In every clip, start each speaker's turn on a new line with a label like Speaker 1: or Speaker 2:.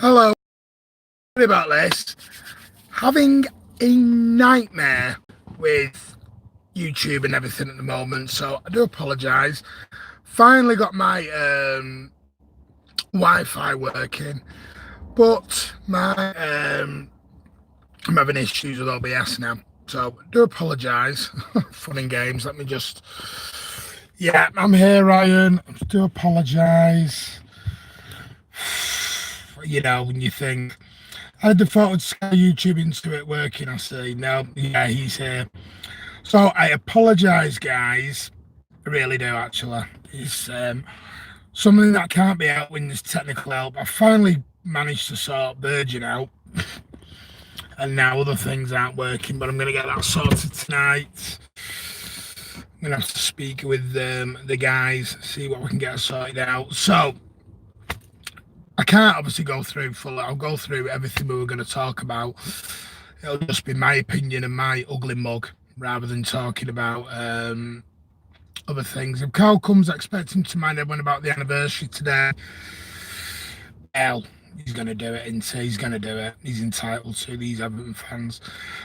Speaker 1: Hello, sorry about this. Having a nightmare with YouTube and everything at the moment, so I do apologise. Finally got my Wi-Fi working, but I'm having issues with OBS now, so I do apologise. Fun and games. Let me just. Yeah, I'm here, Ryan. I do apologise. You know, when you think I had the thought Sky YouTube into it working, I say, no, yeah, he's here. So I apologise, guys. I really do, actually. It's something that can't be out when there's technical help. I finally managed to sort Virgin out, and now other things aren't working, but I'm going to get that sorted tonight. I'm going to have to speak with the guys, see what we can get sorted out. So I can't obviously go through full. I'll go through everything we were going to talk about. It'll just be my opinion and my ugly mug rather than talking about other things. If Carl comes expecting to mind everyone about the anniversary today, hell, he's going to do it, isn't he? He's going to do it. He's entitled to, these Everton fans.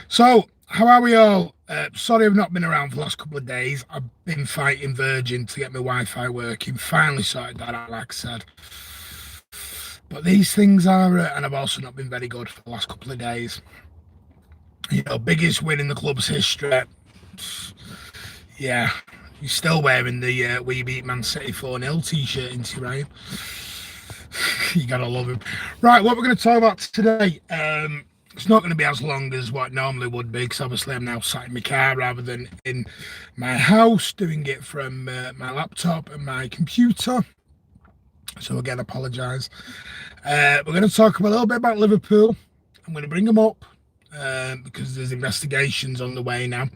Speaker 1: So, how are we all? Sorry I've not been around for the last couple of days. I've been fighting Virgin to get my Wi-Fi working. Finally sorted that out, like I said. But these things are, and I've also not been very good for the last couple of days. You know, biggest win in the club's history. Yeah, he's still wearing the We Beat Man City 4-0 t-shirt, isn't he, Ryan? You gotta love him. Right, what we're going to talk about today, it's not going to be as long as what it normally would be, because obviously I'm now sat in my car rather than in my house, doing it from my laptop and my computer. So again, apologise. We're going to talk a little bit about Liverpool. I'm going to bring them up because there's investigations on the way now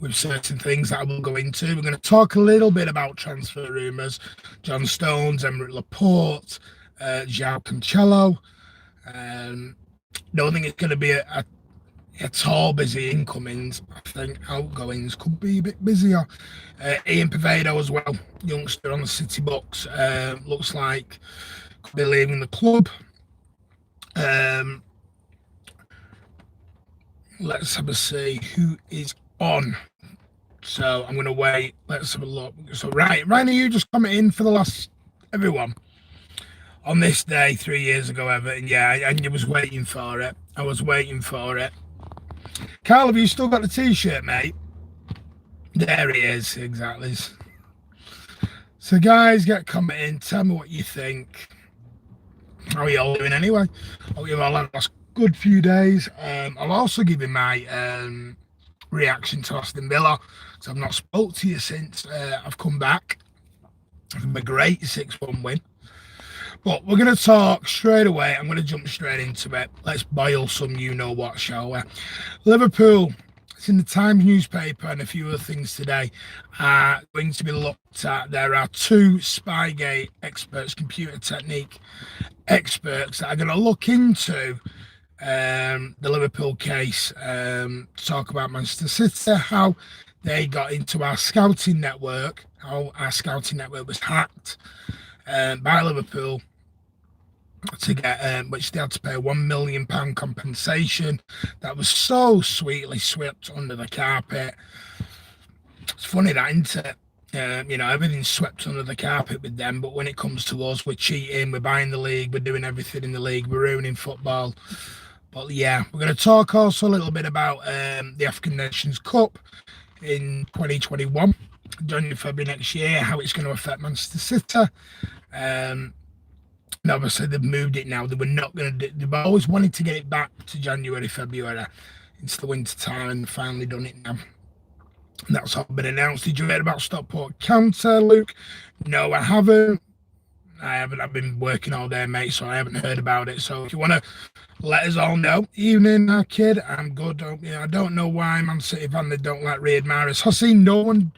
Speaker 1: with certain things that I will go into. We're going to talk a little bit about transfer rumours. John Stones, Emerick Laporte, João Cancelo. Don't think it's going to be at all busy incomings. I think outgoings could be a bit busier. Ian Poveda as well, youngster on the City books. Looks like could be leaving the club. Let's have a see who is on. So I'm going to wait. Let's have a look. So Ryan, you just coming in for the last everyone on this day 3 years ago, Everton. Yeah, and you was waiting for it. I was waiting for it. Carl, have you still got the t-shirt, mate? There he is, exactly. So guys, get comment in. Tell me what you think. How are you all doing anyway? Hope you've all had a good few days. I'll also give you my reaction to Aston Villa, because I've not spoke to you since I've come back from a great 6-1 win. But we're going to talk straight away. I'm going to jump straight into it. Let's boil some you-know-what, shall we? Liverpool, it's in the Times newspaper and a few other things today, are going to be looked at. There are two Spygate experts, computer technique experts, that are going to look into the Liverpool case, talk about Manchester City, how they got into our scouting network, how our scouting network was hacked by Liverpool to get which they had to pay a £1 million compensation that was so sweetly swept under the carpet. It's funny that, isn't it? You know, everything's swept under the carpet with them, but when it comes to us, we're cheating, we're buying the league, we're doing everything in the league, we're ruining football. But yeah, we're going to talk also a little bit about the African Nations Cup in 2021, January, February next year, how it's going to affect Manchester City. And obviously they've moved it now. They were not going to. They've always wanted to get it back to January, February. It's the winter time, and finally done it now. And that's all been announced. Did you hear about Stockport Counter, Luke? No, I haven't. I've been working all day, mate, so I haven't heard about it. So if you want to let us all know, evening, kid, I'm good. I don't know why Man City fan, they don't like Riyad Mahrez. I see no one.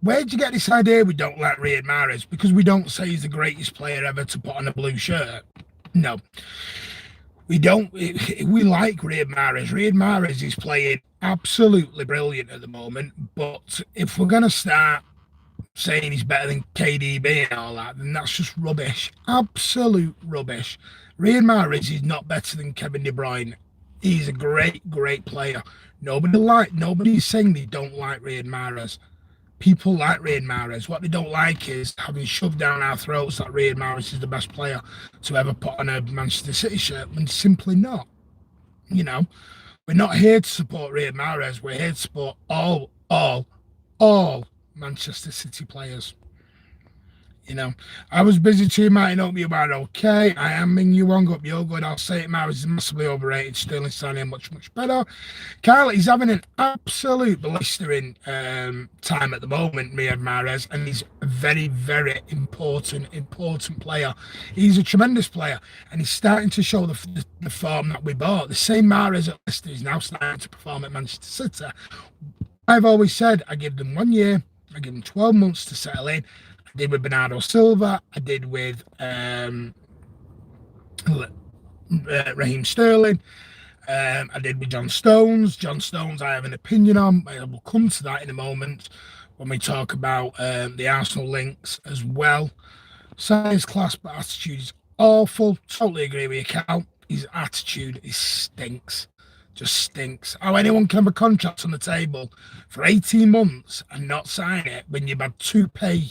Speaker 1: Where'd you get this idea we don't like Riyad Mahrez? Because we don't say he's the greatest player ever to put on a blue shirt. No. We don't. We like Riyad Mahrez. Riyad Mahrez is playing absolutely brilliant at the moment. But if we're going to start saying he's better than KDB and all that, then that's just rubbish. Absolute rubbish. Riyad Mahrez is not better than Kevin De Bruyne. He's a great, great player. Nobody's saying they don't like Riyad Mahrez. People like Riyad Mahrez. What they don't like is having shoved down our throats that Riyad Mahrez is the best player to ever put on a Manchester City shirt, when simply not. You know, we're not here to support Riyad Mahrez. We're here to support all Manchester City players. You know, I was busy too, Martin. Hope you are okay. I am Ming Yu Wong. Hope you're good. I'll say it, Mahrez is massively overrated. Sterling signing much, much better. Kyle, he's having an absolute blistering time at the moment, Riyad Mahrez, and he's a very, very important player. He's a tremendous player, and he's starting to show the form that we bought. The same Mahrez at Leicester is now starting to perform at Manchester City. I've always said I give them 1 year, I give them 12 months to settle in. I did with Bernardo Silva. I did with Raheem Sterling. I did with John Stones. John Stones, I have an opinion on. I will come to that in a moment when we talk about the Arsenal links as well. Size, class, but attitude is awful. Totally agree with you, Cal. His attitude stinks. Just stinks. How anyone can have a contract on the table for 18 months and not sign it when you've had two pay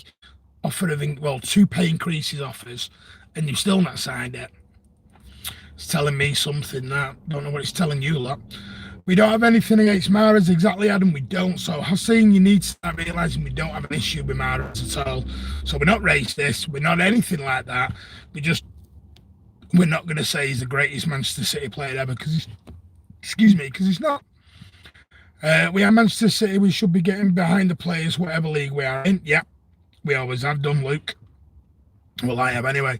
Speaker 1: increases offers and you've still not signed it. It's telling me something that don't know what it's telling you lot. We don't have anything against Mahrez, exactly, Adam. We don't. So Hussein, you need to start realising we don't have an issue with Mahrez at all. So we're not racist. We're not anything like that. We're not going to say he's the greatest Manchester City player ever because he's not. We are Manchester City. We should be getting behind the players, whatever league we are in. Yeah, we always have done, Luke. Well, I have anyway.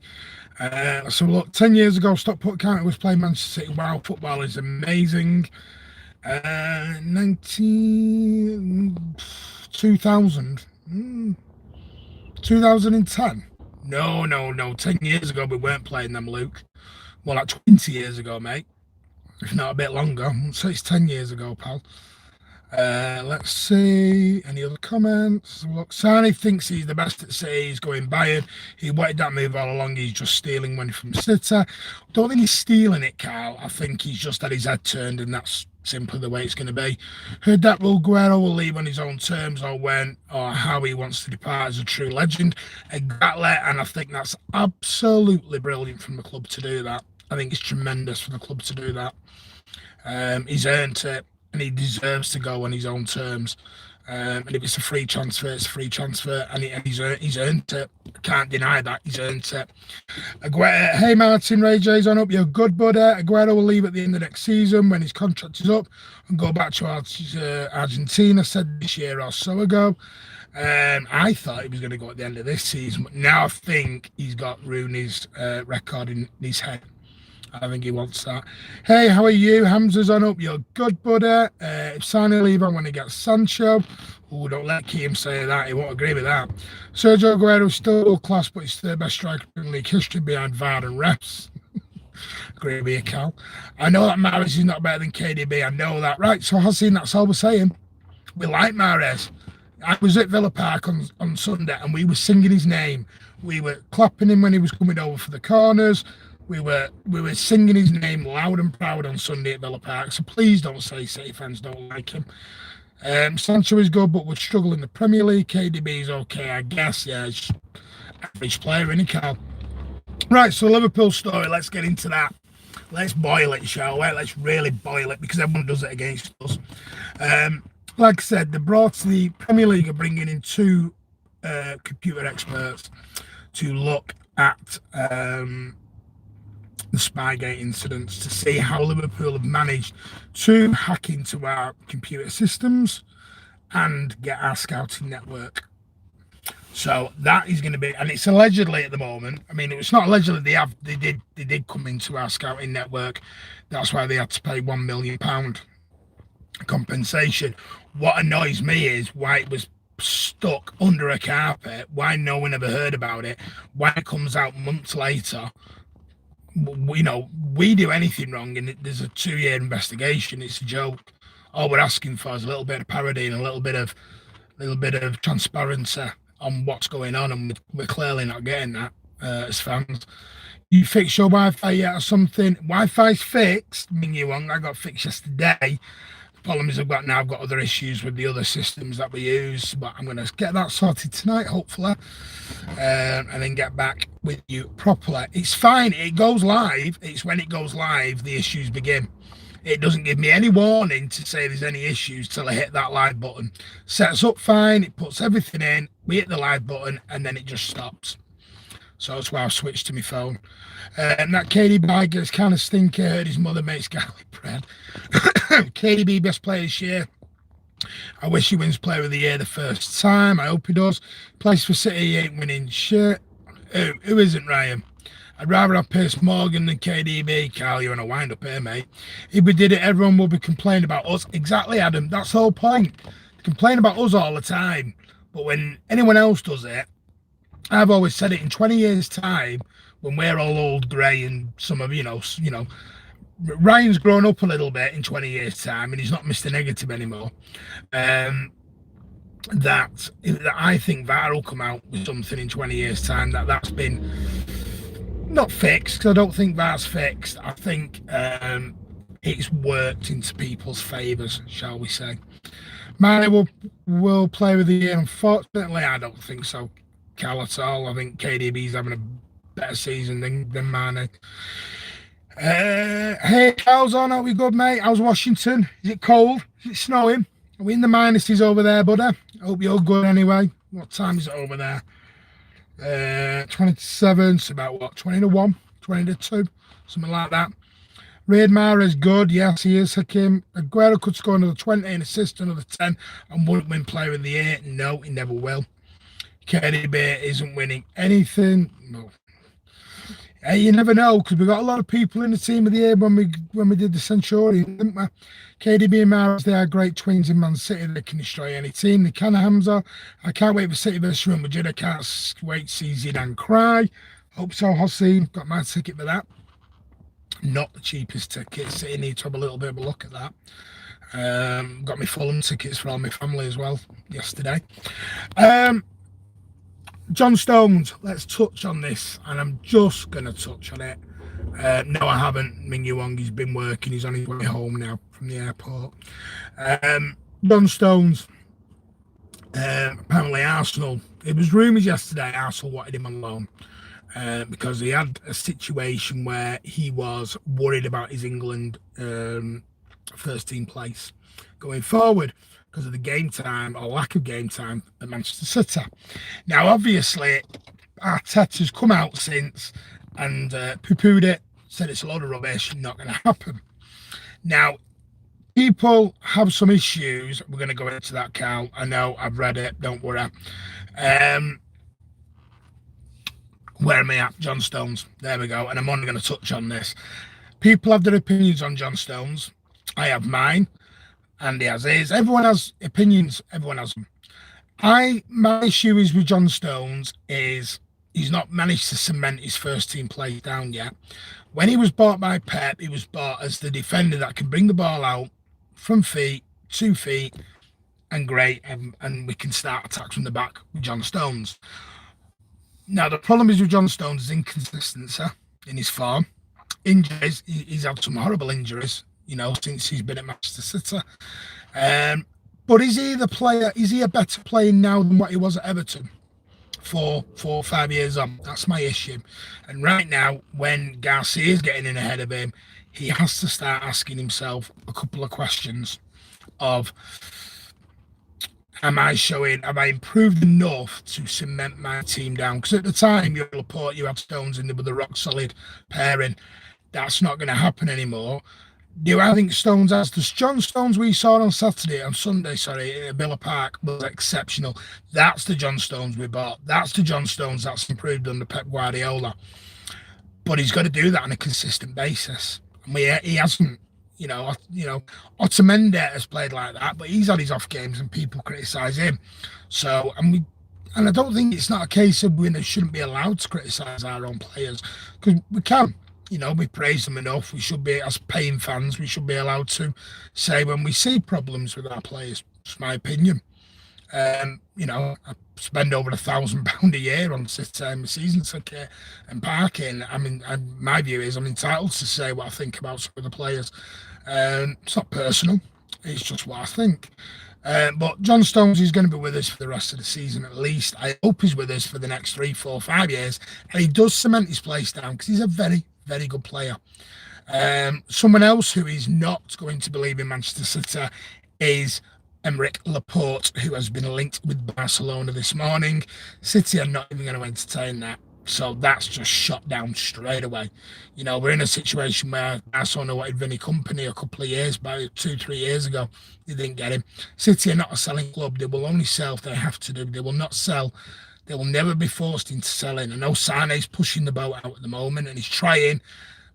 Speaker 1: So look, 10 years ago, Stockport County was playing Manchester City. Wow, football is amazing. 2010. No. 10 years ago, we weren't playing them, Luke. Well, like 20 years ago, mate. If not a bit longer. So it's 10 years ago, pal. Let's see. Any other comments? Look, Sane thinks he's the best at City. He's going Bayern. He wanted that move all along. He's just stealing money from City. Don't think he's stealing it, Carl. I think he's just had his head turned, and that's simply the way it's going to be. Heard that Aguero will leave on his own terms, or when, or how he wants to depart as a true legend. Exactly, and I think that's absolutely brilliant from the club to do that. I think it's tremendous for the club to do that. He's earned it, and he deserves to go on his own terms. And if it's a free transfer, it's a free transfer, and he's earned it. I can't deny that. He's earned it. Hey, Martin, Ray J's on up. You're good, buddy. Aguero will leave at the end of next season when his contract is up and go back to Argentina, said this year or so ago. I thought he was going to go at the end of this season, but now I think he's got Rooney's record in his head. I think he wants that. Hey, how are you? Hamza's on up. You're good, buddy. If Sane leave on when he gets Sancho. Oh, don't let Keem say that. He won't agree with that. Sergio Aguero's still world class, but he's third best striker in league history behind VAR and refs. Agree with you, Cal. I know that Mahrez is not better than KDB. I know that. Right, so Hassan, that's all we're saying. We like Mahrez. I was at Villa Park on Sunday, and we were singing his name. We were clapping him when he was coming over for the corners. We were singing his name loud and proud on Sunday at Villa Park, so please don't say City fans don't like him. Sancho is good, but would struggle in the Premier League. KDB is okay, I guess. Yeah, he's average player, isn't he, Carl? Right, so Liverpool story, let's get into that. Let's boil it, shall we? Let's really boil it, because everyone does it against us. Like I said, the Premier League are bringing in two computer experts to look at the Spygate incidents to see how Liverpool have managed to hack into our computer systems and get our scouting network. So that is going to be, and it's allegedly at the moment. I mean, it's not allegedly. They did come into our scouting network. That's why they had to pay £1 million compensation. What annoys me is why it was stuck under a carpet. Why no one ever heard about it? Why it comes out months later? We do anything wrong and there's a 2-year investigation. It's a joke. All we're asking for is a little bit of parody and a little bit of transparency, on what's going on, and we're clearly not getting that as fans. You fix your Wi-Fi yet or something? Wi-Fi's fixed. Ming Wong, I got fixed yesterday. The problem is I've got other issues with the other systems that we use, but I'm going to get that sorted tonight, hopefully, and then get back with you properly. It's fine. It goes live. It's when it goes live the issues begin. It doesn't give me any warning to say there's any issues till I hit that live button. Sets up fine. It puts everything in. We hit the live button, and then it just stops. So that's why I've switched to my phone. And that KDB gets kind of stinky. I heard his mother makes garlic bread. KDB best player this year. I wish he wins player of the year the first time. I hope he does. Plays for City, he ain't winning shit. Who isn't, Ryan? I'd rather have Piers Morgan than KDB. Carl, you're on a wind up here, mate. If we did it, everyone will be complaining about us. Exactly, Adam. That's the whole point. They complain about us all the time. But when anyone else does it, I've always said it, in 20 years' time, when we're all old, grey, and some of, Ryan's grown up a little bit in 20 years' time, and he's not Mr. Negative anymore. That I think VAR will come out with something in 20 years' time that's been not fixed, because I don't think VAR's fixed. I think it's worked into people's favours, shall we say. Mane will play with the year. Unfortunately, I don't think so, Cal, at all. I think KDB's having a better season than Mane. Hey, Cal's on. Are we good, mate? How's Washington? Is it cold? Is it snowing? Are we in the minuses over there, buddy? I hope you're good anyway. What time is it over there? 27, so about what? 20 to 1, 20 to 2, something like that. Riyad Mahrez good, yes, he is. Hakim Aguero could score another 20 and assist another 10 and wouldn't win player of the year. No, he never will. KDB isn't winning anything. No. Hey, you never know, because we got a lot of people in the team of the year when we did the Centurion, didn't we? KDB and Mahrez, they are great twins in Man City. They can destroy any team. They can, Hamza. I can't wait for City versus Real Madrid. I can't wait to see Zidane cry. Hope so, Hossein. Got my ticket for that. Not the cheapest ticket. City need to have a little bit of a look at that. Got my Fulham tickets for all my family as well yesterday. John Stones, let's touch on this, and I'm just going to touch on it. No, I haven't. Ming Wong, he's been working. He's on his way home now from the airport. John Stones, apparently Arsenal, it was rumours yesterday Arsenal wanted him on loan because he had a situation where he was worried about his England first team place going forward, because of the game time or lack of game time at Manchester City. Now, obviously, Arteta's come out since and poo-pooed it, said it's a load of rubbish, not going to happen. Now, people have some issues. We're going to go into that, Cal. I know, I've read it, don't worry. Where am I at? John Stones. There we go. And I'm only going to touch on this. People have their opinions on John Stones. I have mine. Andy has his. Everyone has opinions. Everyone has them. My issue is with John Stones is he's not managed to cement his first team play down yet. When he was bought by Pep, he was bought as the defender that can bring the ball out from feet, 2 feet, and great, and we can start attacks from the back with John Stones. Now, the problem is with John Stones is inconsistency in his form. Injuries, he's had some horrible injuries, since he's been at Manchester City. But is he a better player now than what he was at Everton 4 or 5 years on? That's my issue. And right now, when Garcia is getting in ahead of him, he has to start asking himself a couple of questions of, have I improved enough to cement my team down? Because at the time, you had Stones in there with a rock solid pairing. That's not going to happen anymore. Do I think Stones has the John Stones we saw on Sunday, at Villa Park was exceptional. That's the John Stones we bought. That's the John Stones that's improved under Pep Guardiola. But he's got to do that on a consistent basis. And he hasn't. Otamendi has played like that, but he's had his off games and people criticise him. So, and I don't think it's not a case of we shouldn't be allowed to criticise our own players, because we can. We praise them enough. We should be, as paying fans, we should be allowed to say when we see problems with our players. It's my opinion. I spend over £1,000 a year on season ticket and parking. I mean, my view is I'm entitled to say what I think about some of the players. It's not personal; it's just what I think. But John Stones is going to be with us for the rest of the season at least. I hope he's with us for the next 3, 4, 5 years, and he does cement his place down because he's a very, very good player. Someone else who is not going to believe in Manchester City is Aymeric Laporte, who has been linked with Barcelona this morning. City are not even going to entertain that. So that's just shot down straight away. We're in a situation where Barcelona wanted Vinny Kompany a couple of years, about 2-3 years ago. They didn't get him. City are not a selling club. They will only sell if they have to do. They will not sell. They will never be forced into selling. I know Sané's pushing the boat out at the moment and he's trying,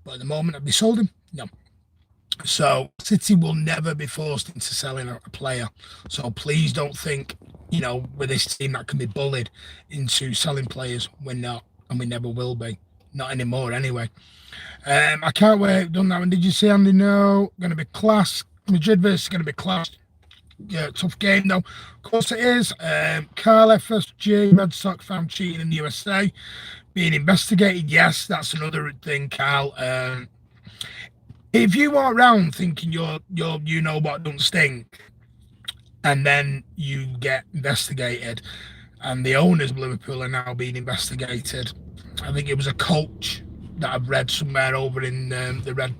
Speaker 1: but at the moment, have they sold him? No. So City will never be forced into selling a player. So please don't think, with this team that can be bullied into selling players. We're not, and we never will be. Not anymore, anyway. I can't wait. Done that one. Did you see Andy? No. Going to be class. Madrid versus going to be class. Yeah, tough game though. Of course it is. Carl FSG, Red Sox found cheating in the USA, being investigated. Yes, that's another thing, Carl. If you walk around thinking you're what don't stink, and then you get investigated, and the owners of Liverpool are now being investigated. I think it was a coach that I've read somewhere over in the Red.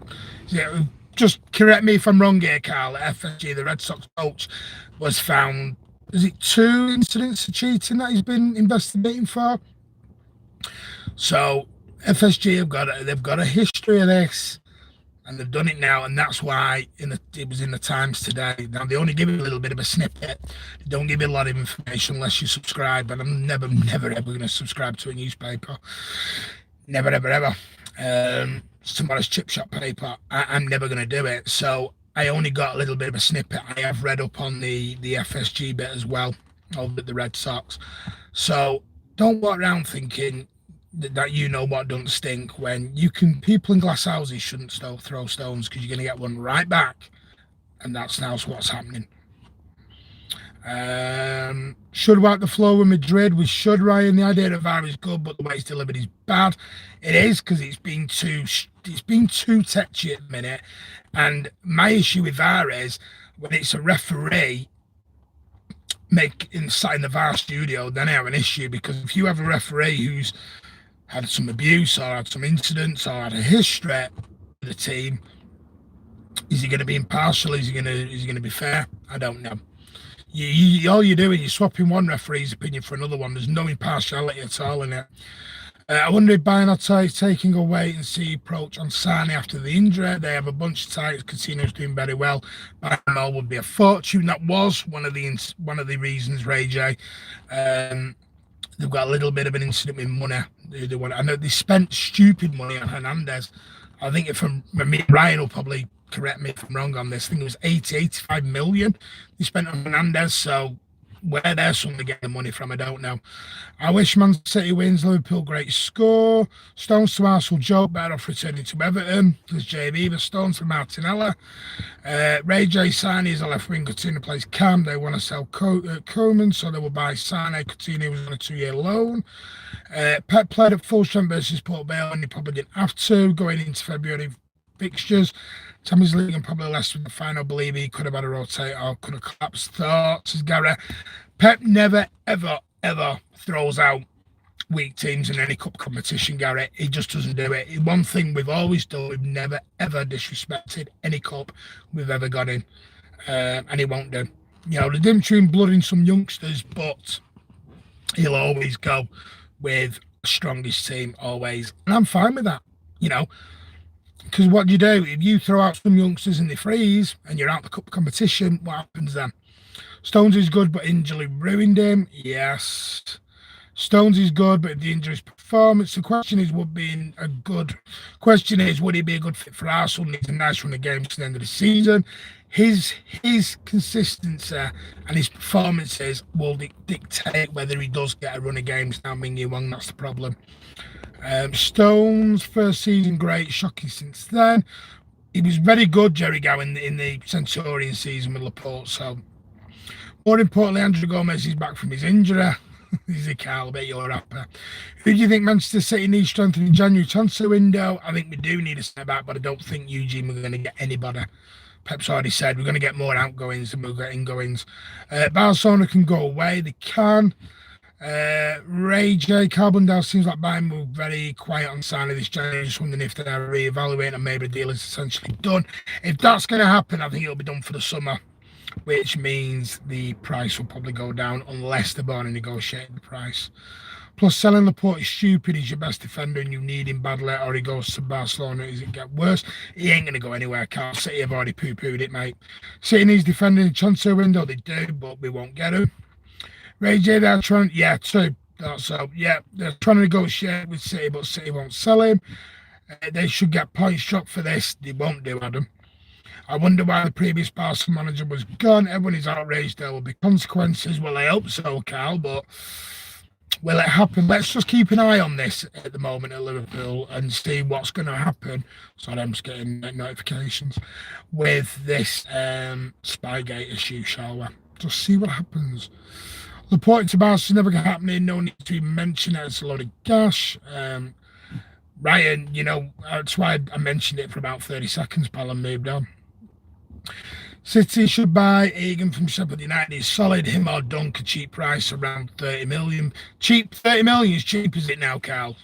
Speaker 1: Just correct me if I'm wrong here, Carl. FSG, the Red Sox coach, was found. Is it 2 incidents of cheating that he's been investigating for? So FSG they've got a history of this. And they've done it now, and that's why it was in the Times today. Now, they only give you a little bit of a snippet. They don't give you a lot of information unless you subscribe, and I'm never, ever going to subscribe to a newspaper. Never, ever, ever. Somebody's chip shop paper. I'm never going to do it. So I only got a little bit of a snippet. I have read up on the FSG bit as well, over at the Red Sox. So don't walk around thinking that what don't stink when people in glass houses shouldn't throw stones because you're going to get one right back, and that's now what's happening. Should wipe the floor with Madrid. We should, Ryan. The idea of VAR is good, but the way it's delivered is bad. It is because it's been too touchy at the minute, and my issue with VAR is when it's a referee sat in the VAR studio, then I have an issue, because if you have a referee who's had some abuse or had some incidents or had a history with the team, is he going to be impartial? Is he going to be fair? I don't know. All you're doing is swapping one referee's opinion for another one. There's no impartiality at all in it. I wonder if Bayern is taking a wait and see approach on Sané after the injury. They have a bunch of titles. Coutinho's doing very well. Bayern would be a fortune. That was one of the reasons, Ray J. They've got a little bit of an incident with money. I know they spent stupid money on Hernandez. I think Ryan will probably correct me if I'm wrong on this. I think it was 85 million they spent on Hernandez. So where they're suddenly getting the money from, I don't know. I wish Man City wins. Liverpool, great score. Stones to Arsenal, joke, better off returning to Everton. There's JB, the Stones for Martinella. Ray J, Sané is a left wing. Coutinho plays Cam. They want to sell Coleman, so they will buy Sané. Coutinho was on a 2-year loan. Pep played at full strength versus Port Vale, and he probably didn't have to going into February fixtures. Champions League and probably less with the final. Believe he could have had a rotate or could have collapsed. Thoughts, Gary? Pep never, ever, ever throws out weak teams in any cup competition, Gary. He just doesn't do it. One thing we've always done, we've never, ever disrespected any cup we've ever got in. And he won't do. The difference between blooding some youngsters, but he'll always go with the strongest team, always. And I'm fine with that, Because what do? If you throw out some youngsters and they freeze and you're out the cup competition, what happens then? Stones is good, but injury ruined him. Yes. Stones is good, but the injury's performance. The question is, would he be a good fit for Arsenal? Needs a nice run of games to the end of the season. His consistency and his performances will dictate whether he does get a run of games now. Ming Wong, that's the problem. Stones first season great, shocking since then. He was very good, Jerry Gow, in the Centurion season with Laporte. So More importantly, Andrew Gomez is back from his injury. Easy, Carl, I bet you're happy. Who do you think Manchester City needs strengthening in January transfer window? I think we do need a step back, but I don't think Eugene we're going to get anybody. Pep's already said we're going to get more outgoings than we'll get ingoings. Barcelona can go away. They can. Ray J. Carbondale seems like Bayern were very quiet on signing this January. Just wondering if they're reevaluating and maybe the deal is essentially done. If that's going to happen, I think it'll be done for the summer, which means the price will probably go down unless they're going to negotiate the price. Plus, selling Laporte is stupid. He's your best defender and you need him badly, or he goes to Barcelona. Does it get worse? He ain't going to go anywhere, Carl. City have already poo-pooed it, mate. City needs defending the transfer window. They do, but we won't get him. Ray J, they're trying, true. So, they're trying to negotiate with City, but City won't sell him. They should get points dropped for this. They won't do, Adam. I wonder why the previous Barcelona manager was gone. Everyone is outraged. There will be consequences. Well, I hope so, Carl, but will it happen? Let's just keep an eye on this at the moment at Liverpool and see what's going to happen. Sorry, I'm just getting notifications with this Spygate issue, shall we? Just see what happens. Laporte to Barca never going to happen. No need to mention it. It's a lot of cash. Ryan, that's why I mentioned it for about 30 seconds, pal, and moved on. City should buy Egan from Sheffield United. He's solid. Him or Dunk, a cheap price, around 30 million. Cheap, 30 million is cheap, is it now, Carl?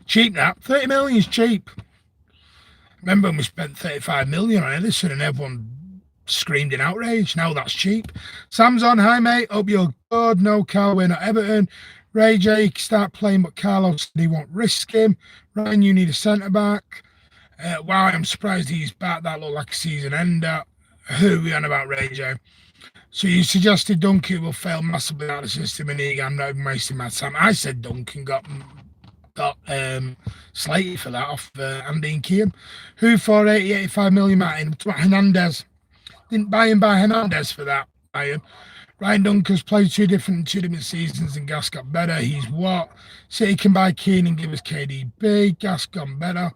Speaker 1: Cheap, that. 30 million is cheap. Remember when we spent 35 million on Edison and everyone screamed in outrage? Now that's cheap. Sam's on. Hi, mate. Hope you're good. No, Carl, we're not Everton. Ray J can start playing, but Carlos said he won't risk him. Ryan, you need a centre-back. Wow, I'm surprised he's back. That looked like a season ender. Who are we on about, Ray J? So you suggested Duncan will fail massively out of the system and I'm not even wasting my time. I said Duncan got slated for that off Andy and Keane. Who for 85 million, Martin? Hernandez. Didn't buy Hernandez for that, Bayern. Ryan Duncan's played two different seasons and Gas got better. He's what? City can buy Keane and give us KDB. Gas gone better.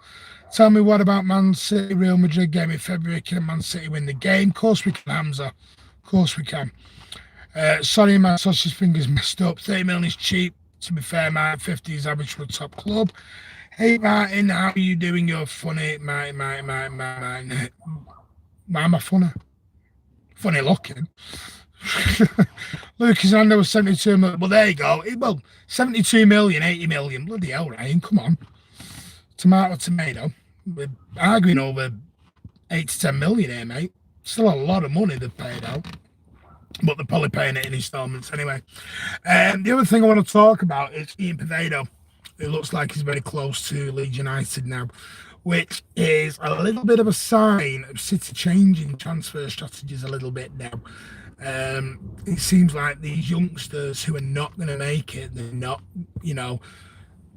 Speaker 1: Tell me what about Man City, Real Madrid game in February. Can Man City win the game? Of course we can, Hamza. Of course we can. Sorry, my sausage fingers messed up. 30 million is cheap. To be fair, Martin, 50 is average for a top club. Hey, Martin, how are you doing? You're funny. Martin. Why am I funny? Funny looking. Lucas Ander was 72 million. Well, there you go. Well, 72 million, 80 million. Bloody hell, Ryan. Come on. Tomato. We're arguing over 8 to 10 million here, mate. Still a lot of money they've paid out. But they're probably paying it in installments anyway. The other thing I want to talk about is Ian Poveda. It looks like he's very close to Leeds United now, which is a little bit of a sign of City changing transfer strategies a little bit now. It seems like these youngsters who are not going to make it, they're not,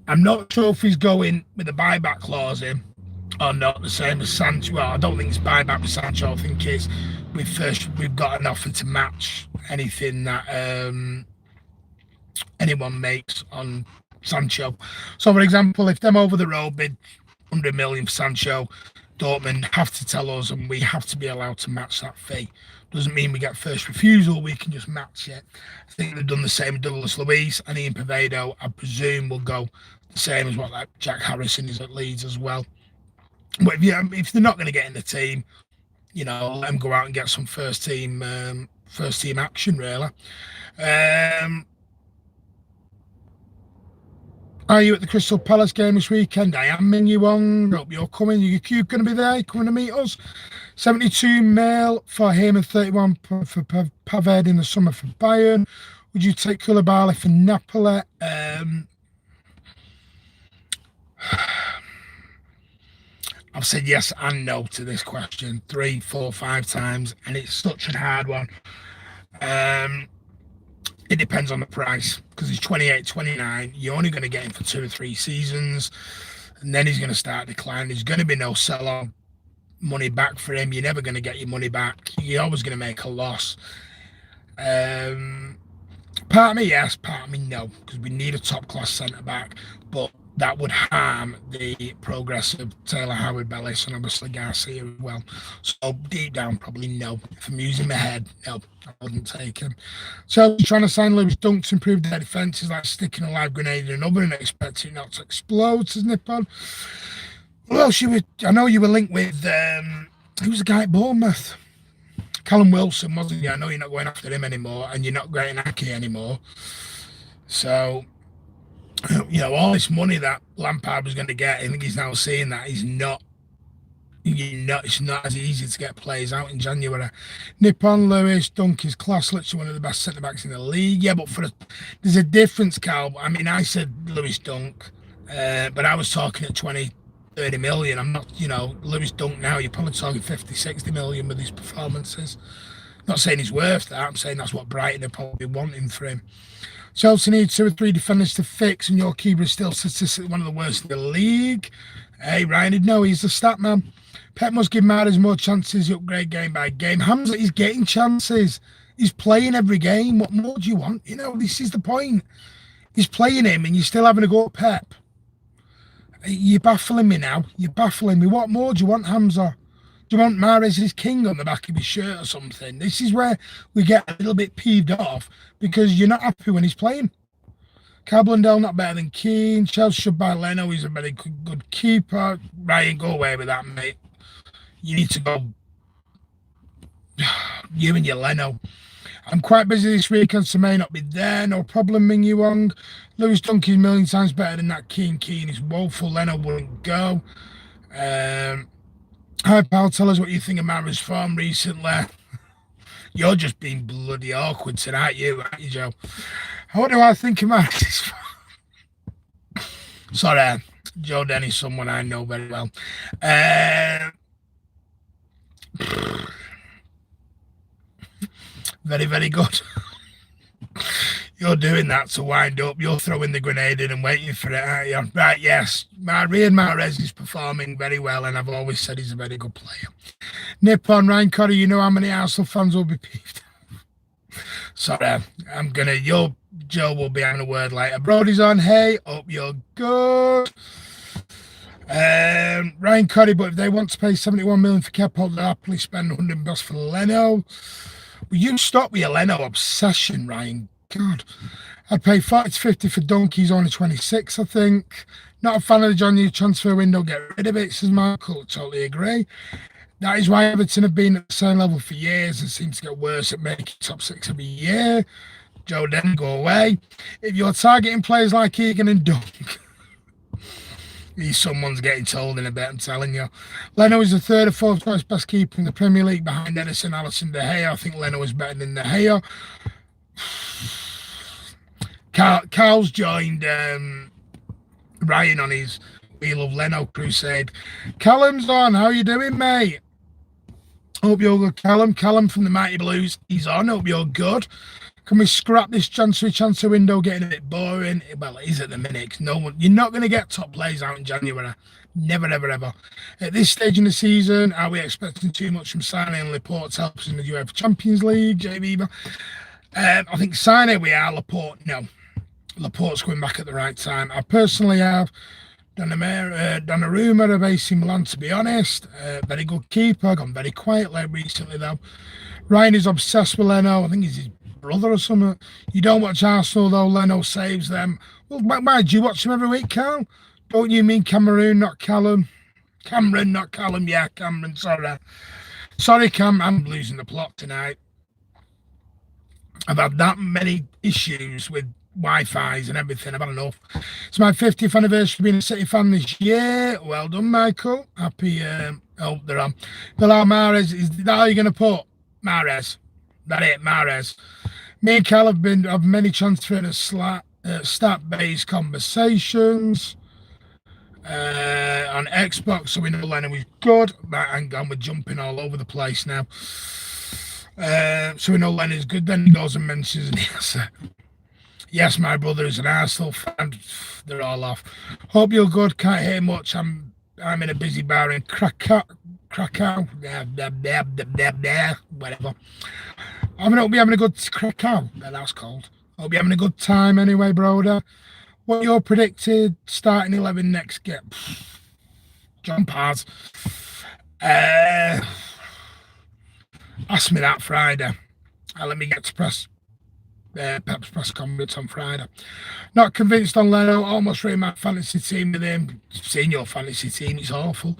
Speaker 1: I'm not sure if he's going with a buyback clause in or not, the same as Sancho. Well, I don't think it's buyback with Sancho. I think it's we've got an offer to match anything that anyone makes on Sancho. So, for example, if them over the road bid 100 million for Sancho, Dortmund have to tell us and we have to be allowed to match that fee. Doesn't mean we get first refusal, we can just match it. I think they've done the same with Douglas Luiz and Ian Poveda, I presume, will go the same as what like Jack Harrison is at Leeds as well. But if they're not going to get in the team, let them go out and get some first team action, really. Are you at the Crystal Palace game this weekend? I am, Ming Wong. Hope you're coming. You're going to be there, coming to meet us. 72 mil for him and 31 for Pavard in the summer for Bayern. Would you take Koulibaly for Napoli? I've said yes and no to this question 3, 4, 5 times, and it's such a hard one. It depends on the price, because he's 28, 29. You're only going to get him for 2 or 3 seasons, and then he's going to start declining. There's going to be no sell-on money back for him. You're never going to get your money back. You're always going to make a loss. Part of me, yes. Part of me, no, because we need a top-class centre-back. But that would harm the progress of Taylor Howard Bellis and obviously Garcia as well. So deep down, probably no. If I'm using my head, no, I wouldn't take him. So trying to sign Lewis Dunk to improve their defence is like sticking a live grenade in an oven and expecting it not to explode, says Nippon. Well, I know you were linked with, who was the guy at Bournemouth? Callum Wilson, wasn't he? I know you're not going after him anymore and you're not getting Aki anymore. So, you know, all this money that Lampard was going to get, I think he's now seeing that it's not as easy to get players out in January. Nippon, Lewis Dunk is class, literally one of the best centre backs in the league. Yeah, but there's a difference, Cal. I mean, I said Lewis Dunk, but I was talking at 20, 30 million. I'm not, you know, Lewis Dunk now, you're probably talking 50, 60 million with his performances. Not saying he's worth that. I'm saying that's what Brighton are probably wanting for him. Chelsea need 2 or 3 defenders to fix, and your keeper is still statistically one of the worst in the league. Hey, Ryan, no, he's the stat man. Pep must give Mahrez more chances, upgrade game by game. Hamza, he's getting chances. He's playing every game. What more do you want? You know, this is the point. He's playing him, and you're still having a go at Pep. You're baffling me now. You're baffling me. What more do you want, Hamza? Do you want Mahrez his king on the back of his shirt or something? This is where we get a little bit peeved off because you're not happy when he's playing. Cablendale not better than Keane. Chelsea should buy Leno. He's a very good keeper. Ryan, go away with that, mate. You need to go. You and your Leno. I'm quite busy this weekend, so may not be there. No problem, Ming Wong. Lewis Dunk is a million times better than that Keane. Keane is woeful. Leno wouldn't go. Hi, pal. Tell us what you think of Mahrez's form recently. You're just being bloody awkward tonight, aren't you, Joe? What do I think of Mahrez's form? Sorry, Joe Denny's someone I know very well. Very, very good. You're doing that to wind up. You're throwing the grenade in and waiting for it, aren't you? Right, yes. Riyad Mahrez is performing very well, and I've always said he's a very good player. Nippon, Ryan Cuddy, you know how many Arsenal fans will be peeved? Sorry, Joe will be having a word later. Brody's on, hey, hope you're good. Ryan Cuddy, but if they want to pay 71 million for Kepa, they'll happily spend 100 bucks for Leno. Will you stop with your Leno obsession, Ryan? God, I'd pay 40 to 50 for Dunk. He's only 26, I think. Not a fan of the January transfer window. Get rid of it, says Michael. Totally agree. That is why Everton have been at the same level for years and seems to get worse at making top 6 every year. Joe Denny, go away. If you're targeting players like Egan and Dunk, someone's getting told in a bit, I'm telling you. Leno is the third or fourth choice best keeper in the Premier League behind Edison, Alisson, De Gea. I think Leno is better than De Gea. Carl's joined Ryan on his We Love Leno crusade. Callum's on. How you doing, mate? Hope you're good, Callum. Callum from the Mighty Blues. He's on. Hope you're good. Can we scrap this transfer window getting a bit boring? Well, it is at the minute. You're not going to get top players out in January. Never, ever, ever. At this stage in the season, are we expecting too much from Sané and Laporte to help us in the UEFA Champions League, JB? I think Sané we are. Laporte, no. Laporte's going back at the right time. I personally have Donnarumma of AC Milan, to be honest. Very good keeper. Gone very quietly recently, though. Ryan is obsessed with Leno. I think he's his brother or something. You don't watch Arsenal, though. Leno saves them. Well, why do you watch them every week, Cal? Don't you mean Cameroon, not Callum? Cameron, not Callum. Yeah, Cameron, sorry. Sorry, Cam, I'm losing the plot tonight. I've had that many issues with Wi-Fi's and everything. I've had enough. It's my 50th anniversary of being a City fan this year. Well done, Michael. Happy. Hope they're on. Bilal Mahrez, is that how you're going to put Mahrez? That it, Mahrez. Me and Cal have many transfer and stat-based conversations on Xbox, so we know Leno is good. But hang on, we're jumping all over the place now. So we know Lennon is good. Then he goes and mentions yes, my brother is an Arsenal fan. They're all off. Hope you're good. Can't hear much. I'm in a busy bar in Krakow. Whatever. I hope you're having a good Krakow. That's cold. Hope you're having a good time anyway, brother. What your predicted starting 11 next game? John Paz. Ask me that Friday. Let me get to Pep's press conference on Friday. Not convinced on Leno. Almost read my fantasy team with him. Seen your fantasy team, it's awful.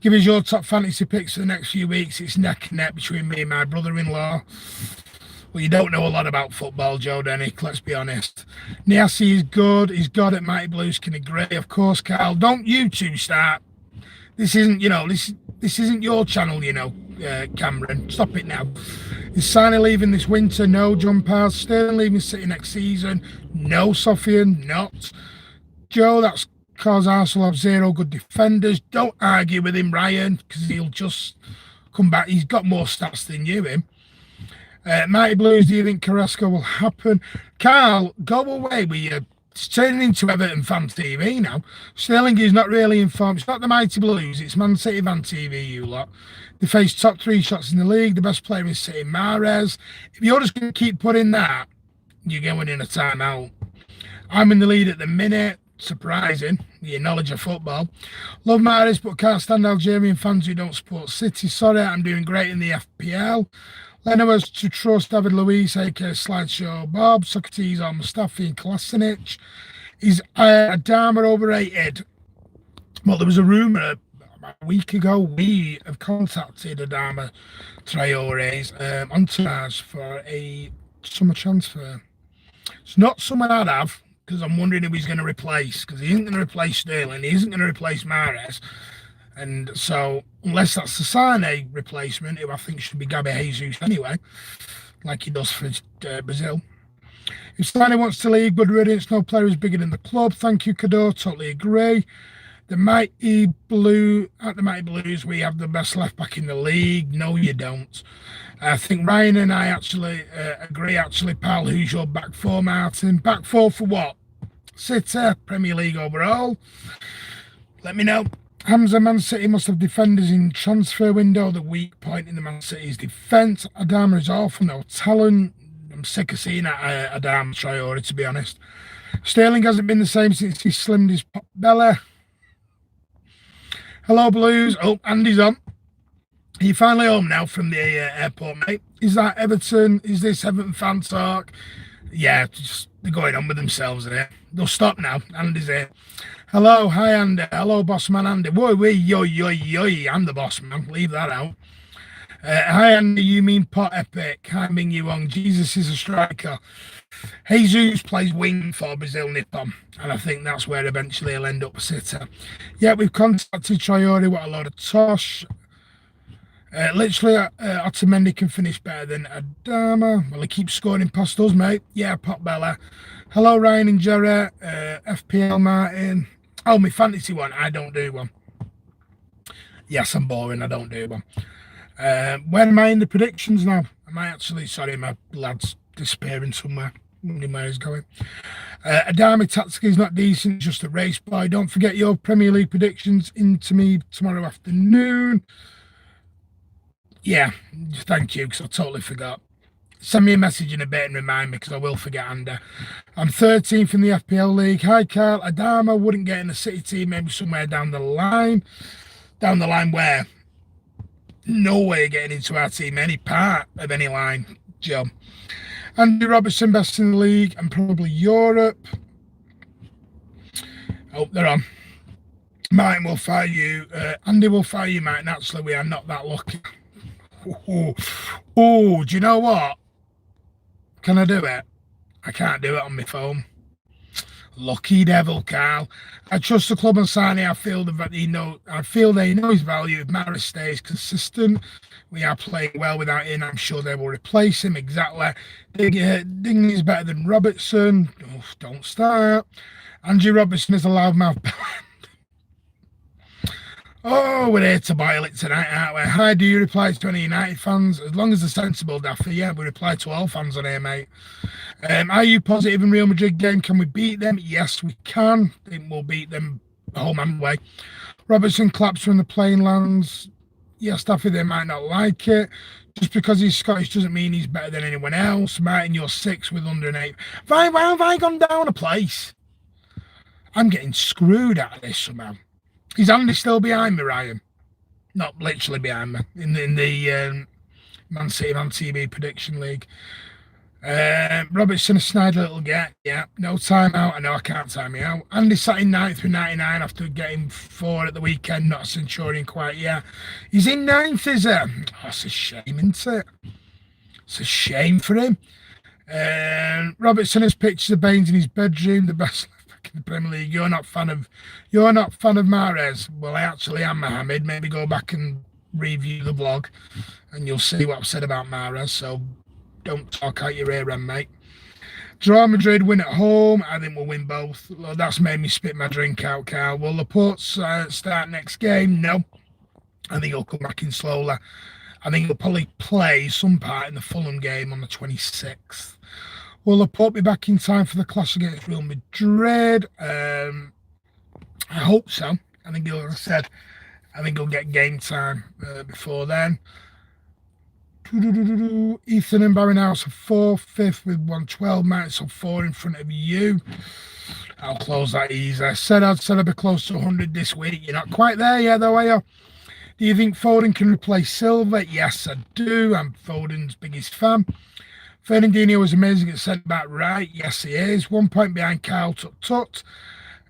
Speaker 1: Give us your top fantasy picks for the next few weeks. It's neck and neck between me and my brother-in-law. Well, you don't know a lot about football, Joe Dennick, let's be honest. Niasi is good. He's good at Mighty Blues. Can agree. Of course, Carl. Don't you two start. This isn't, this isn't your channel, Cameron. Stop it now. Is Sane leaving this winter? No. John Paz. Sterling leaving City next season? No. Sofian? Not. Joe, that's because Arsenal have 0 good defenders. Don't argue with him, Ryan, because he'll just come back. He's got more stats than you, him. Mighty Blues, do you think Carrasco will happen? Carl, go away with you. It's turning into Everton fan TV now. Sterling is not really informed. It's not the Mighty Blues, it's Man City fan TV, you lot. They face top 3 shots in the league. The best player is City, Mahrez. If you're just going to keep putting that, you're going in a timeout. I'm in the lead at the minute. Surprising, your knowledge of football. Love Mahrez, but can't stand Algerian fans who don't support City. Sorry, I'm doing great in the FPL. Leno was to trust David Luiz, aka Slideshow Bob, Socrates, Al Mustafi, and Kolasinac. Is Adama overrated? Well, there was a rumour about a week ago. We have contacted Adama Traore's entourage for a summer transfer. It's not someone I'd have, because I'm wondering who he's going to replace, because he isn't going to replace Sterling, he isn't going to replace Mahrez. And so, unless that's the Sane replacement, who I think should be Gabi Jesus anyway, like he does for Brazil. If Sane wants to leave, good riddance, no player is bigger than the club. Thank you, Kado, totally agree. The Mighty Blues, we have the best left back in the league. No, you don't. I think Ryan and I actually agree, pal. Who's your back four, Martin? Back four for what? City, Premier League overall. Let me know. Hamza, Man City must have defenders in transfer window. The weak point in the Man City's defence. Adama is awful, no talent. I'm sick of seeing Adama Traore, to be honest. Sterling hasn't been the same since he slimmed his pot belly. Hello, Blues. Oh, Andy's on. Are you finally home now from the airport, mate? Is that Everton? Is this Everton fan talk? Yeah, just they're going on with themselves there. They'll stop now. Andy's here. Hello, hi Andy. Hello, boss man Andy. Whoa, I'm the boss man. Leave that out. Hi Andy, you mean Pot Epic. Hi Ming Yuang. Jesus is a striker. Jesus plays wing for Brazil Nippon, and I think that's where eventually he'll end up a sitter. Yeah, we've contacted Traore. What a load of tosh. Literally, Otamendi can finish better than Adama. Well, he keeps scoring past us, mate. Yeah, Potbella. Hello, Ryan and Jerry. FPL Martin. Oh, my fantasy one. I don't do one. Yes, I'm boring. I don't do one. When am I in the predictions now? Am I actually... Sorry, my lad's disappearing somewhere. Wondering where he's going. Adama Tatsuki is not decent, just a race boy. Don't forget your Premier League predictions into me tomorrow afternoon. Yeah, thank you, because I totally forgot. Send me a message in a bit and remind me, because I will forget, Andy. I'm 13th in the FPL League. Hi, Carl. Adama wouldn't get in the City team, maybe somewhere down the line. Down the line where? No way getting into our team, any part of any line, Joe. Andy Robertson, best in the league and probably Europe. Oh, they're on. Martin will fire you. Andy will fire you, Martin. Actually, we are not that lucky. Oh, do you know what? Can I do it? I can't do it on my phone. Lucky devil, Carl. I trust the club and Sane. I feel they know his value. If Mahrez stays consistent, we are playing well without him. I'm sure they will replace him. Exactly. Ding is better than Robertson. Oh, don't start. Andrew Robertson is a loudmouth. Oh, we're here to boil it tonight, aren't we? Hi, do you reply to any United fans? As long as they're sensible, Daffy, yeah, we reply to all fans on here, mate. Are you positive in Real Madrid game? Can we beat them? Yes, we can. I think we'll beat them home and away. Robertson claps when the plane lands. Yes, Daffy, they might not like it. Just because he's Scottish doesn't mean he's better than anyone else. Martin, you're 6 with under an 8. Why have I gone down a place? I'm getting screwed out of this somehow. Is Andy still behind me, Ryan? Not literally behind me in the Man City Man TV prediction league. Robertson a snide little get. Yeah, no timeout. I know I can't time me out. Andy sat in 9th with 99 after getting 4 at the weekend. Not a Centurion quite yet. He's in 9th, is he? Oh, it's a shame, isn't it? It's a shame for him. Robertson has pictures of Baines in his bedroom. The best in the Premier League. You're not fan of Mahrez. Well, I actually am, Mohammed. Maybe go back and review the vlog, and you'll see what I've said about Mahrez. So don't talk out your ear end, mate. Draw Madrid, win at home. I think we'll win both. Well, that's made me spit my drink out, Carl. Will Laporte start next game? No. I think he'll come back in slowly. I think he'll probably play some part in the Fulham game on the 26th. Will Laporte be back in time for the clash against Real Madrid? I hope so. I think he'll, as I said, I think he'll get game time before then. Ethan and Barrenhouse are 4th, 5th with 112 minutes, so 4 in front of you. I'll close that easy. I said I'd be close to 100 this week. You're not quite there yet, though, are you? Do you think Foden can replace Silva? Yes, I do. I'm Foden's biggest fan. Fernandinho was amazing at centre-back right. Yes, he is. 1 point behind Kyle Tut.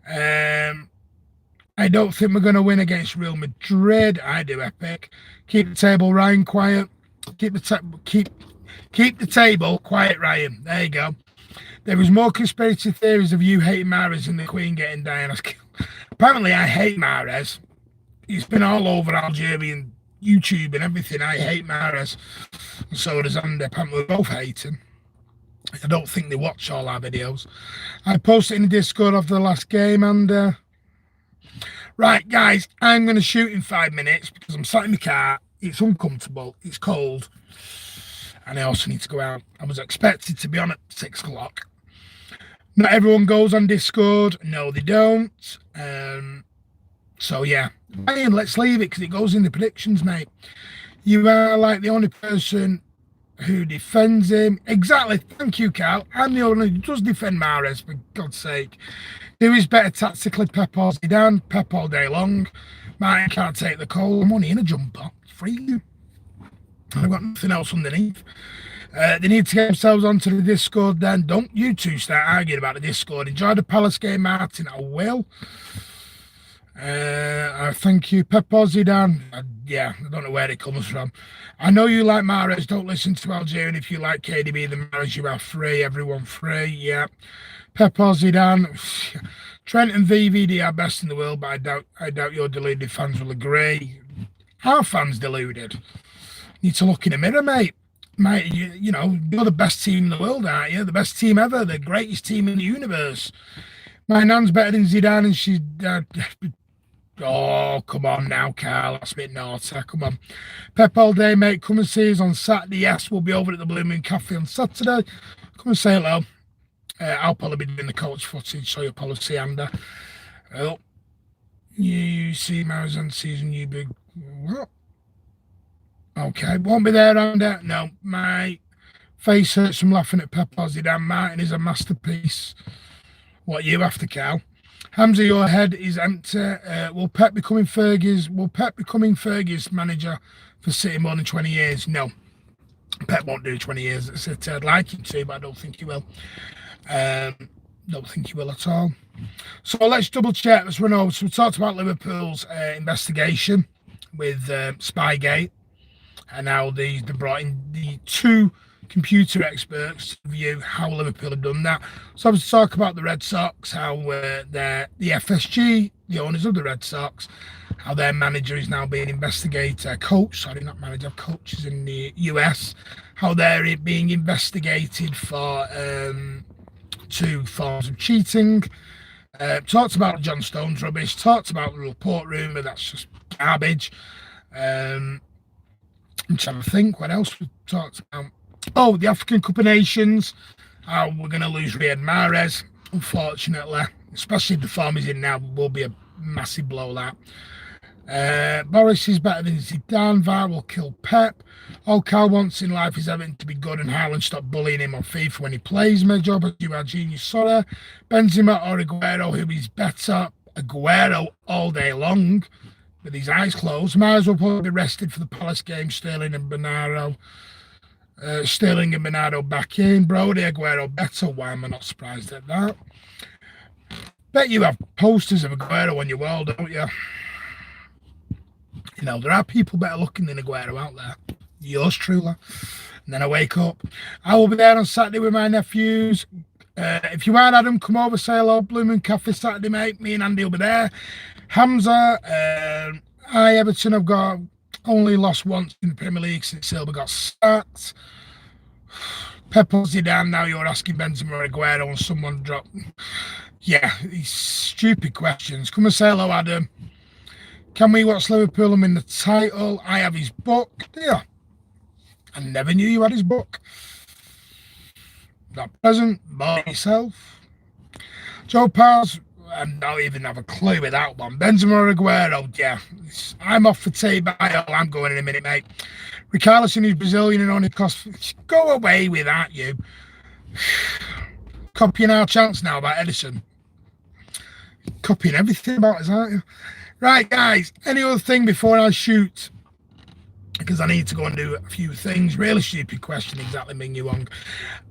Speaker 1: I don't think we're going to win against Real Madrid. I do, Epic. Keep the table, Ryan, quiet. Keep the table quiet, Ryan. There you go. There was more conspiracy theories of you hating Mahrez and the Queen getting Diana's killed. Apparently, I hate Mahrez. He's been all over Algerian YouTube and everything. I hate Mahrez. And so does Andy. Apparently, we both hate him. I don't think they watch all our videos. I posted in the Discord after the last game and... Right, guys, I'm going to shoot in 5 minutes because I'm sat in the car. It's uncomfortable. It's cold. And I also need to go out. I was expected to be on at 6 o'clock. Not everyone goes on Discord. No, they don't. So, yeah. Ryan, let's leave it because it goes in the predictions, mate. You are like the only person who defends him. Exactly. Thank you, Carl. I'm the only one who does defend Mahrez, for God's sake. Who is better tactically, Pep or Zidane? Pep all day long. Martin can't take the cold. I'm only in a jumper. Free. I've got nothing else underneath. They need to get themselves onto the Discord then. Don't you two start arguing about the Discord. Enjoy the Palace game, Martin. I will. I thank you. Pep or Zidane. Yeah, I don't know where it comes from. I know you like Mahrez. Don't listen to Algerian. If you like KDB, then Mahrez, you are free. Everyone free. Yeah. Pep or Zidane. Trent and VVD are best in the world, but I doubt your deluded fans will agree. Our fans deluded. Need to look in the mirror, mate. Mate, you know, you're the best team in the world, aren't you? The best team ever, the greatest team in the universe. My nan's better than Zidane, and she's... oh, come on now, Carl. That's a bit naughty. Come on. Pep all day, mate. Come and see us on Saturday. Yes, we'll be over at the Blue Moon Cafe on Saturday. Come and say hello. I'll probably be doing the coach footage, so you'll probably see Andy. Oh, you see Mahrez on season, you big... What? Okay, won't be there, Andy. No, my face hurts from laughing at Pep or Zidane. Martin is a masterpiece. What you after, Cal? Hamza, your head is empty. Will Pep becoming Fergie's manager for City more than 20 years? No. Pep won't do 20 years. I'd like him to, but I don't think he will. Don't think he will at all. So let's double check. Let's run over. So we talked about Liverpool's investigation with Spygate, and now they brought in the 2 computer experts to review how Liverpool have done that. So I was to talk about the Red Sox, how the FSG, the owners of the Red Sox, how their manager is now being investigated, coach is in the US, how they're being investigated for 2 forms of cheating. Talked about John Stones rubbish, talked about the report rumour, that's just garbage. I'm trying to think what else we talked about. Oh, the African Cup of Nations. We're going to lose Riyad Mahrez, unfortunately. Especially if the form he's in now, will be a massive blow, that. Boris is better than Zidane. VAR will kill Pep. All Cal wants in life is Everton to be good and Haaland stop bullying him on FIFA when he plays. Major, but you are genius. Sorry. Benzema or Aguero, who is better? Aguero all day long with his eyes closed. Might as well probably be rested for the Palace game. Sterling and Bernardo back in. Brody, Aguero better. Why am I not surprised at that? Bet you have posters of Aguero on your wall, don't you? You know, there are people better looking than Aguero out there. Yours truly. And then I wake up. I will be there on Saturday with my nephews. If you aren't Adam, come over, say hello. Blue Moon Cafe Saturday, mate. Me and Andy will be there. Hamza, Everton have got only lost once in the Premier League since Silva got sacked. Pep or Zidane, now you're asking Benzema or Aguero and someone dropped. Yeah, these stupid questions. Come and say hello, Adam. Can we watch Liverpool and win the title? I have his book. Yeah. I never knew you had his book. That present, buy yourself. Joe Pars, I don't even have a clue with that one. Benzema or Aguero, yeah. I'm off for tea, but I'm going in a minute, mate. Richarlison is Brazilian and only costs. Go away with that, you. Copying our chance now about Edison. Copying everything about us, aren't you? Right, guys, any other thing before I shoot? Because I need to go and do a few things. Really stupid question, exactly, Ming Wong.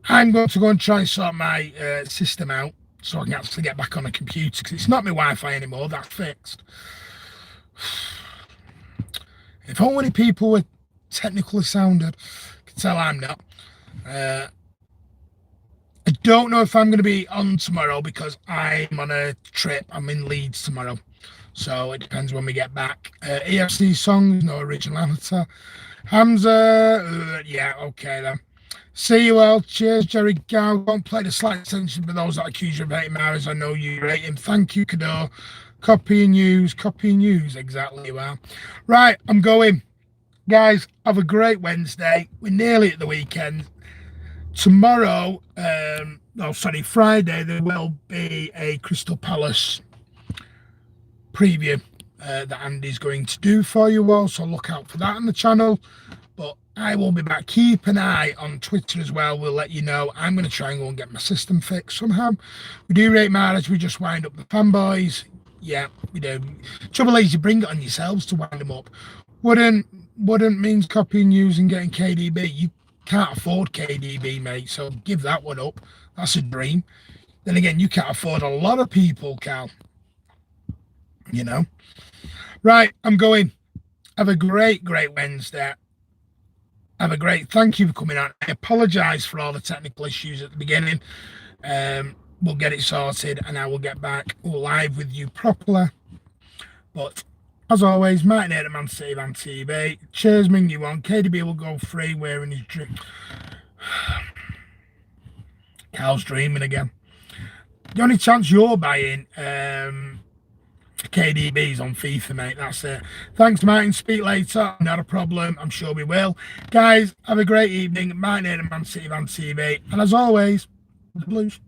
Speaker 1: I'm going to go and try and sort my system out so I can actually get back on a computer because it's not my Wi-Fi anymore. That's fixed. If only people were technically sounded, I can tell I'm not. I don't know if I'm going to be on tomorrow because I'm on a trip. I'm in Leeds tomorrow. So it depends when we get back. EFC songs, no originality. Hamza, yeah, okay then. See you all. Cheers, Jerry Gow. Won't play the slight attention for those that accuse you of hating Maris. I know you rate him. Thank you, Kado. Copy and use, exactly. Well, right, I'm going. Guys, have a great Wednesday. We're nearly at the weekend. Tomorrow, Friday, there will be a Crystal Palace preview that Andy's going to do for you all, so look out for that on the channel. But I will be back. Keep an eye on Twitter as well. We'll let you know. I'm going to try and go and get my system fixed somehow. We do rate Mahrez. We just wind up the fanboys. Yeah, we do. Trouble is, you bring it on yourselves to wind them up. Wouldn't means copying, using, getting KDB. You can't afford KDB, mate, so give that one up. That's a dream. Then again, you can't afford a lot of people, Cal. You know. Right, I'm going. Have a great Wednesday. Have a great, thank you for coming out. I apologise for all the technical issues at the beginning. We'll get it sorted and I will get back live with you properly. But as always, Martin Edelman, Steve on TV. Cheers, Ming Yuan. KDB will go free wearing his drink. Cal's dreaming again. The only chance you're buying KDB's on FIFA, mate. That's it. Thanks, Martin. Speak later. Not a problem. I'm sure we will. Guys, have a great evening. Martin Edelman, Steve on TV. And as always, the Blues.